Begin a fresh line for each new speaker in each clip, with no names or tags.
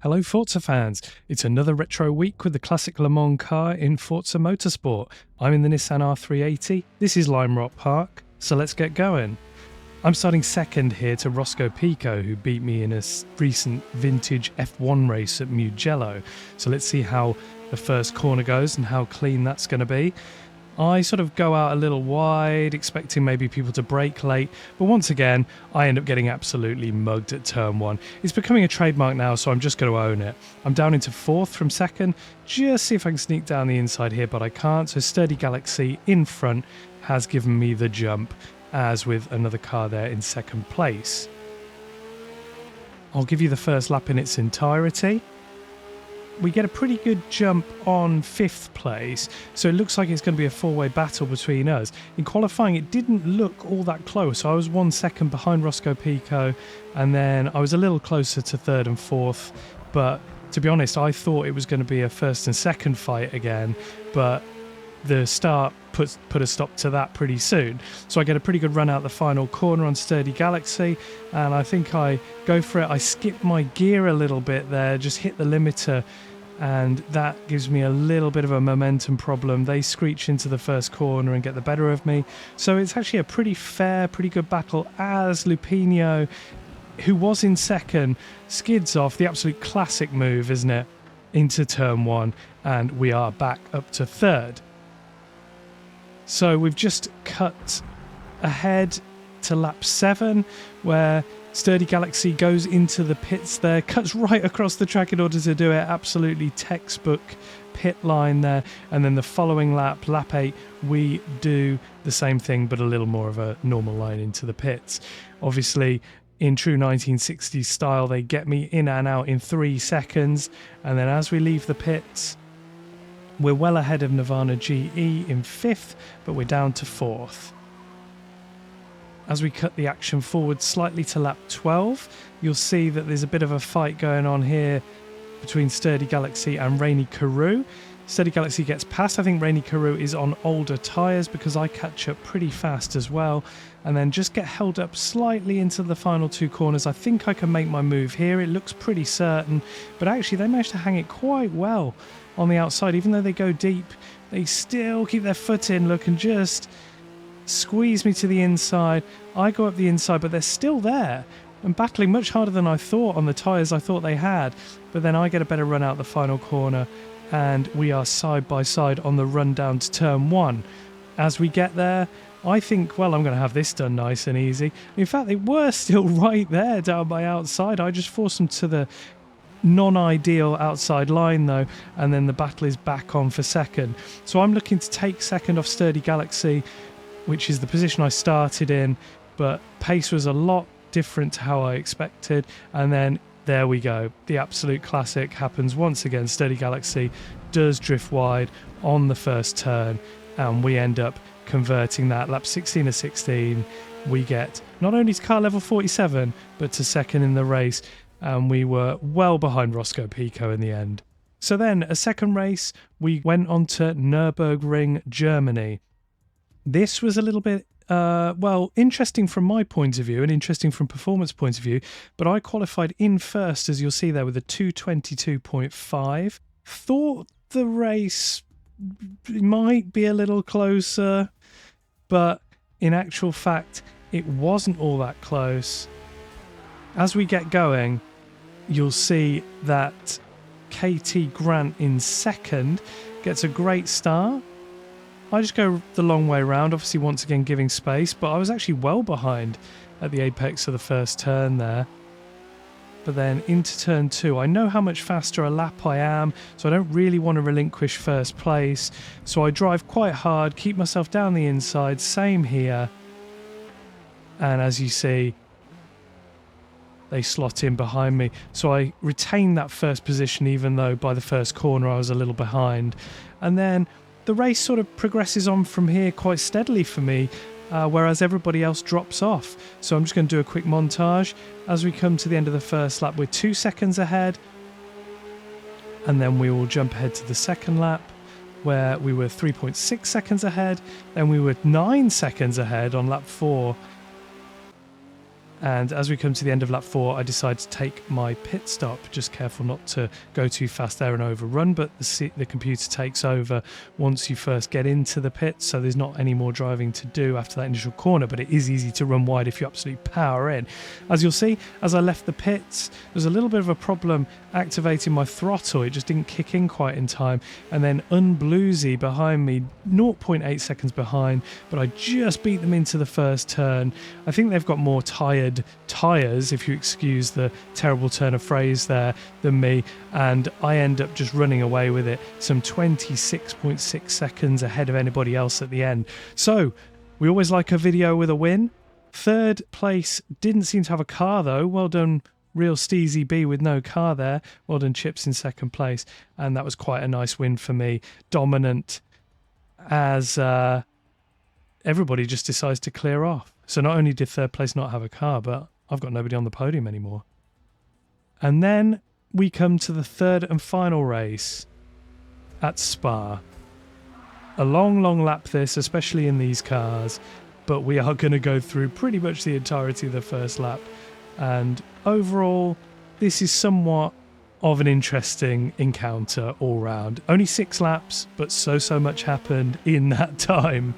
Hello Forza fans, it's another retro week with the classic Le Mans car in Forza Motorsport. I'm in the Nissan R380, this is Lime Rock Park, so let's get going. I'm starting second here to Roscoe Pico, who beat me in a recent vintage F1 race at Mugello. So let's see how the first corner goes and how clean that's going to be. I sort of go out a little wide, expecting maybe people to brake late, but once again, I end up getting absolutely mugged at turn one. It's becoming a trademark now, so I'm just going to own it. I'm down into fourth from second, just see if I can sneak down the inside here, but I can't, so Sturdy Galaxy in front has given me the jump, as with another car there in second place. I'll give you the first lap in its entirety. We get a pretty good jump on fifth place, so it looks like it's going to be a four-way battle between us. In qualifying, it didn't look all that close. I was 1 second behind Roscoe Pico, and then I was a little closer to third and fourth, but to be honest, I thought it was going to be a first and second fight again, but the start put a stop to that pretty soon. So I get a pretty good run out the final corner on Sturdy Galaxy, and I think I go for it. I skip my gear a little bit there, just hit the limiter, and that gives me a little bit of a momentum problem. They screech into the first corner and get the better of me. So it's actually a pretty fair, pretty good battle as Lupino, who was in second, skids off. The absolute classic move, isn't it? Into turn one, and we are back up to third. So we've just cut ahead to lap 7, where Sturdy Galaxy goes into the pits there, cuts right across the track in order to do it. Absolutely textbook pit line there. And then the following lap, lap 8, we do the same thing, but a little more of a normal line into the pits. Obviously, in true 1960s style, they get me in and out in 3 seconds. And then as we leave the pits, we're well ahead of Nirvana GE in 5th, but we're down to 4th. As we cut the action forward slightly to lap 12, you'll see that there's a bit of a fight going on here between Sturdy Galaxy and Rainy Karoo. Sturdy Galaxy gets past. I think Rainy Karoo is on older tyres because I catch up pretty fast as well, and then just get held up slightly into the final 2 corners. I think I can make my move here. It looks pretty certain, but actually they managed to hang it quite well on the outside. Even though they go deep, they still keep their foot in, look, and just squeeze me to the inside. I go up the inside, but they're still there and battling much harder than I thought on the tyres I thought they had. But then I get a better run out the final corner, and we are side by side on the run down to turn 1. As we get there, I think, well, I'm going to have this done nice and easy. In fact, they were still right there down my outside. I just forced them to the non-ideal outside line though, and then the battle is back on for second. So I'm looking to take second off Sturdy Galaxy, which is the position I started in, but pace was a lot different to how I expected. And then there we go, the absolute classic happens once again. Sturdy Galaxy does drift wide on the first turn, and we end up converting that. Lap 16 of 16, we get not only to car level 47, but to second in the race, and we were well behind Roscoe Pico in the end. So then, a second race, we went on to Nurburgring, Germany. This was a little bit, well, interesting from my point of view and interesting from performance point of view, but I qualified in first, as you'll see there, with a 2:22.5. Thought the race might be a little closer, but in actual fact, it wasn't all that close. As we get going, you'll see that KT Grant in second gets a great start. I just go the long way around, obviously once again giving space, but I was actually well behind at the apex of the first turn there. But then into turn 2, I know how much faster a lap I am, so I don't really want to relinquish first place. So I drive quite hard, keep myself down the inside, same here. And as you see, they slot in behind me. So I retain that first position, even though by the first corner I was a little behind. And then the race sort of progresses on from here quite steadily for me, whereas everybody else drops off. So I'm just going to do a quick montage. As we come to the end of the first lap, we're 2 seconds ahead. And then we will jump ahead to the second lap, where we were 3.6 seconds ahead. Then we were 9 seconds ahead on lap 4. And as we come to the end of lap 4, I decide to take my pit stop. Just careful not to go too fast there and overrun, but the computer takes over once you first get into the pit, so there's not any more driving to do after that initial corner, but it is easy to run wide if you absolutely power in. As you'll see, as I left the pits, there's a little bit of a problem activating my throttle. It just didn't kick in quite in time, and then Unbluesy behind me, 0.8 seconds behind, but I just beat them into the first turn. I think they've got more tired tyres, if you excuse the terrible turn of phrase there, than me, and I end up just running away with it, some 26.6 seconds ahead of anybody else at the end. So we always like a video with a win. Third place didn't seem to have a car though. Well done Real Steezy B with no car there. Well done Chips in second place, and that was quite a nice win for me. Dominant as everybody just decides to clear off. So not only did third place not have a car, but I've got nobody on the podium anymore. And then we come to the third and final race at Spa. A long, long lap this, especially in these cars, but we are going to go through pretty much the entirety of the first lap. And overall, this is somewhat of an interesting encounter all round. Only 6 laps, but so much happened in that time.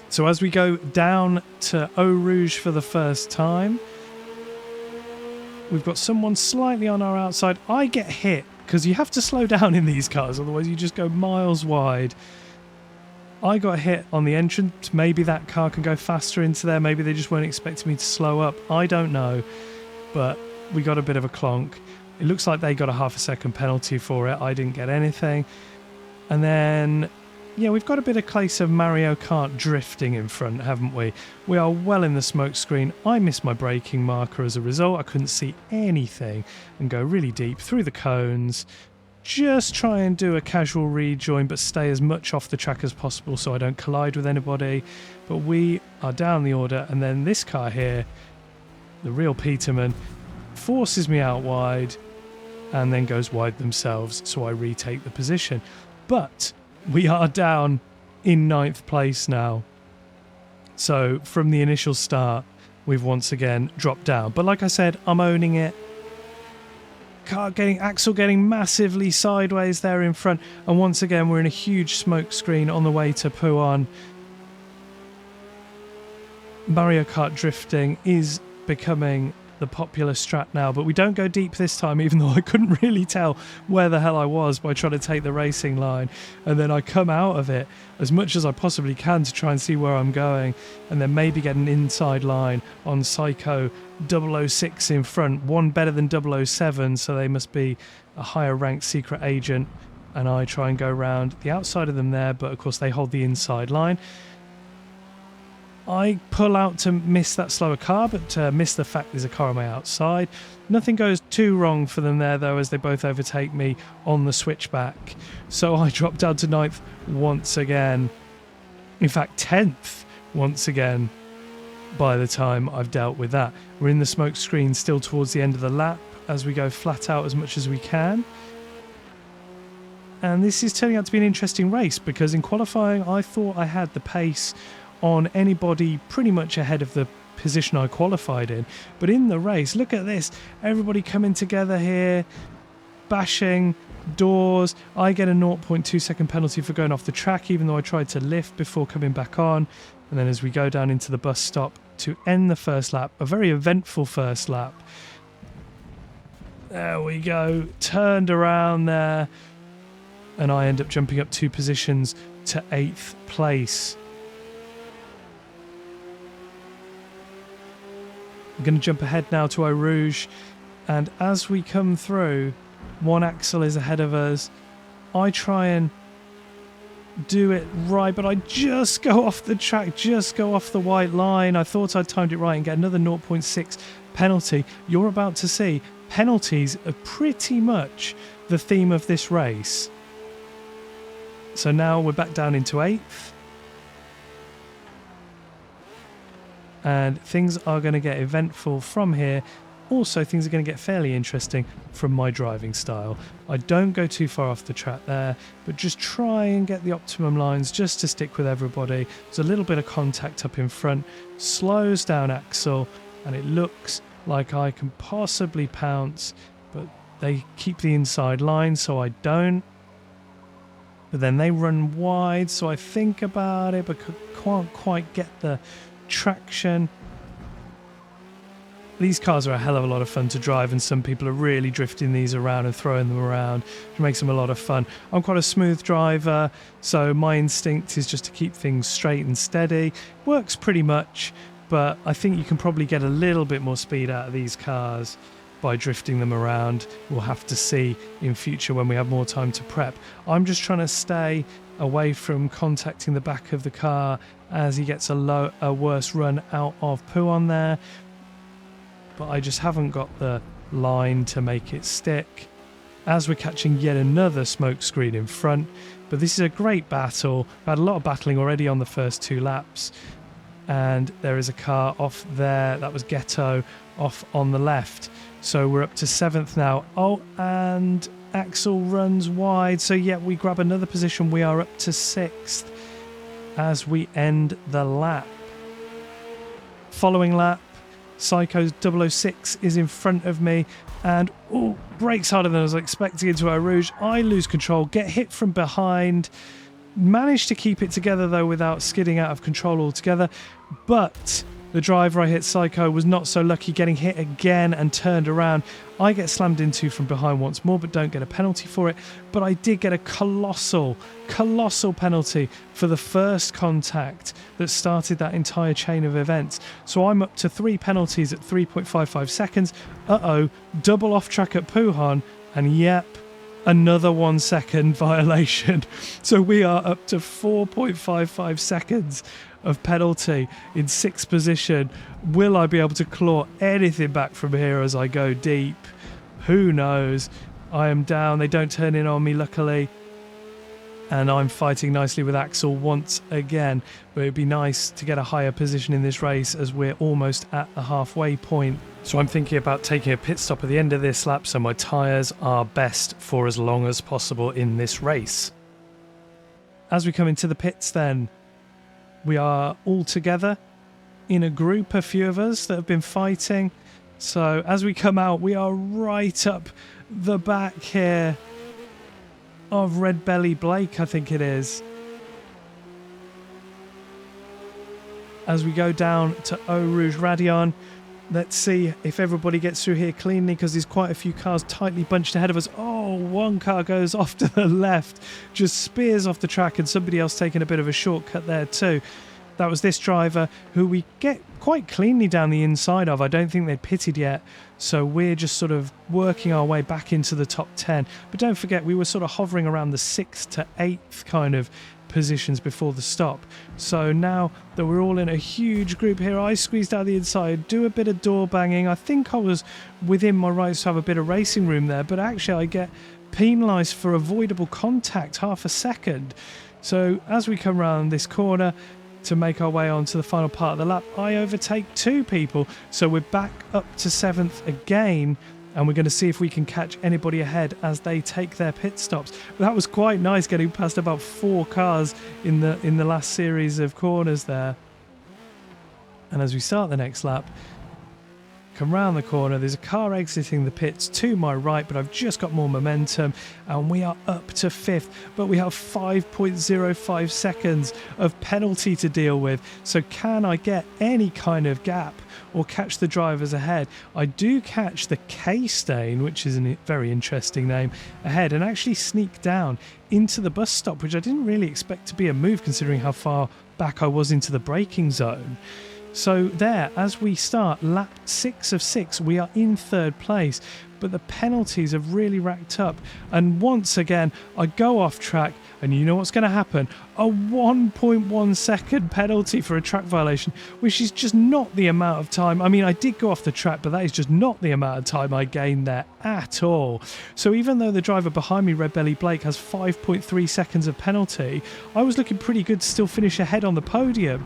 So as we go down to Eau Rouge for the first time, we've got someone slightly on our outside. I get hit because you have to slow down in these cars, otherwise you just go miles wide. I got hit on the entrance. Maybe that car can go faster into there. Maybe they just weren't expecting me to slow up. I don't know, but we got a bit of a clonk. It looks like they got a half a second penalty for it. I didn't get anything. And then, yeah, we've got a bit of case of Mario Kart drifting in front, haven't we? We are well in the smoke screen. I missed my braking marker as a result. I couldn't see anything and go really deep through the cones. Just try and do a casual rejoin, but stay as much off the track as possible so I don't collide with anybody. But we are down the order, and then this car here, the real Peterman, forces me out wide and then goes wide themselves, so I retake the position. But we are down in 9th place now. So from the initial start, we've once again dropped down. But like I said, I'm owning it. Axel getting massively sideways there in front. And once again, we're in a huge smoke screen on the way to Pouan. Mario Kart drifting is becoming the popular strat now, but we don't go deep this time, even though I couldn't really tell where the hell I was by trying to take the racing line. And then I come out of it as much as I possibly can to try and see where I'm going, and then maybe get an inside line on Psycho 006 in front, one better than 007, so they must be a higher ranked secret agent. And I try and go around the outside of them there, but of course they hold the inside line. I pull out to miss that slower car, but to miss the fact there's a car on my outside. Nothing goes too wrong for them there, though, as they both overtake me on the switchback. So I drop down to 9th once again. In fact, 10th once again by the time I've dealt with that. We're in the smoke screen still towards the end of the lap as we go flat out as much as we can. And this is turning out to be an interesting race, because in qualifying I thought I had the pace on anybody pretty much ahead of the position I qualified in. But in the race, look at this. Everybody coming together here, bashing doors. I get a 0.2 second penalty for going off the track, even though I tried to lift before coming back on. And then as we go down into the bus stop to end the first lap, a very eventful first lap. There we go. Turned around there. And I end up jumping up 2 positions to 8th place. I'm going to jump ahead now to Eau Rouge, and as we come through, one Axel is ahead of us. I try and do it right, but I just go off the track, just go off the white line. I thought I'd timed it right and get another 0.6 penalty. You're about to see penalties are pretty much the theme of this race. So now we're back down into 8th. And things are going to get eventful from here also things are going to get fairly interesting from my driving style. I don't go too far off the track there, but just try and get the optimum lines just to stick with everybody. There's a little bit of contact up in front, slows down Axel, and it looks like I can possibly pounce, but they keep the inside line, so I don't. But then they run wide, so I think about it, but can't quite get the traction. These cars are a hell of a lot of fun to drive, and some people are really drifting these around and throwing them around, which makes them a lot of fun. I'm quite a smooth driver, so my instinct is just to keep things straight and steady. Works pretty much, but I think you can probably get a little bit more speed out of these cars by drifting them around. We'll have to see in future when we have more time to prep. I'm just trying to stay away from contacting the back of the car as he gets a worse run out of poo on there, but I just haven't got the line to make it stick as we're catching yet another smoke screen in front. But this is a great battle. I've had a lot of battling already on the first 2 laps, and there is a car off there. That was Ghetto off on the left. So we're up to 7th now. Oh, and Axel runs wide. So yeah, we grab another position. We are up to 6th as we end the lap. Following lap, Psycho's 006 is in front of me, and brakes harder than I was expecting into Eau Rouge. I lose control, get hit from behind. Managed to keep it together though without skidding out of control altogether, but the driver I hit, Psycho, was not so lucky, getting hit again and turned around. I get slammed into from behind once more, but don't get a penalty for it. But I did get a colossal penalty for the first contact that started that entire chain of events. So I'm up to 3 penalties at 3.55 seconds. Double off track at Puhan, and yep, another 1 second violation. So we are up to 4.55 seconds of penalty in 6th position. Will I be able to claw anything back from here as I go deep? Who knows? I am down. They don't turn in on me, luckily. And I'm fighting nicely with Axel once again. But it'd be nice to get a higher position in this race as we're almost at the halfway point. So I'm thinking about taking a pit stop at the end of this lap so my tyres are best for as long as possible in this race. As we come into the pits then, we are all together in a group, a few of us that have been fighting. So as we come out, we are right up the back here of Red Belly Blake, I think it is. As we go down to Eau Rouge Radion, let's see if everybody gets through here cleanly, because there's quite a few cars tightly bunched ahead of us. Oh, one car goes off to the left, just spears off the track, and somebody else taking a bit of a shortcut there too. That was this driver who we get quite cleanly down the inside of. I don't think they'd pitted yet, so we're just sort of working our way back into the top 10. But don't forget, we were sort of hovering around the 6th to 8th kind of positions before the stop. So now that we're all in a huge group here, I squeezed out the inside, do a bit of door banging. I think I was within my rights to have a bit of racing room there, but actually I get penalised for avoidable contact, half a second. So as we come around this corner to make our way on to the final part of the lap, I overtake 2 people. So we're back up to 7th again, and we're going to see if we can catch anybody ahead as they take their pit stops. But that was quite nice, getting past about 4 cars in the last series of corners there. And as we start the next lap, come round the corner, there's a car exiting the pits to my right, but I've just got more momentum, and we are up to 5th, but we have 5.05 seconds of penalty to deal with. So can I get any kind of gap or catch the drivers ahead? I do catch the K-Stain, which is a very interesting name, ahead, and actually sneak down into the bus stop, which I didn't really expect to be a move considering how far back I was into the braking zone. So there, as we start lap 6 of 6, we are in 3rd place, but the penalties have really racked up. And once again, I go off track, and you know what's going to happen? A 1.1 second penalty for a track violation, which is just not the amount of time. I mean, I did go off the track, but that is just not the amount of time I gained there at all. So even though the driver behind me, Red Belly Blake, has 5.3 seconds of penalty, I was looking pretty good to still finish ahead on the podium.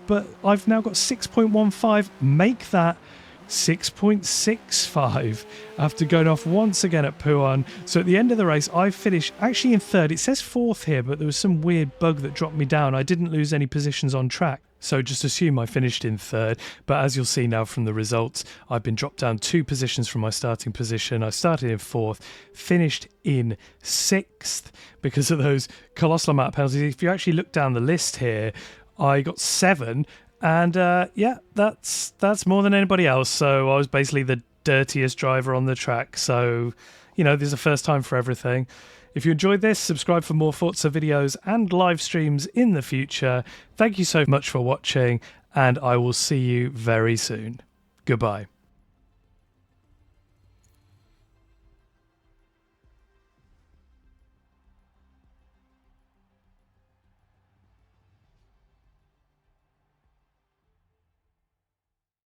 But I've now got 6.15, make that 6.65 after going off once again at Pouan. So at the end of the race, I finished actually in third. It says fourth here, but there was some weird bug that dropped me down. I didn't lose any positions on track, so just assume I finished in third. But as you'll see now from the results, I've been dropped down 2 positions from my starting position. I started in fourth, finished in sixth because of those colossal amount of penalties. If you actually look down the list here, I got 7. And yeah, that's more than anybody else. So I was basically the dirtiest driver on the track. So, you know, there's a first time for everything. If you enjoyed this, subscribe for more Forza videos and live streams in the future. Thank you so much for watching, and I will see you very soon. Goodbye.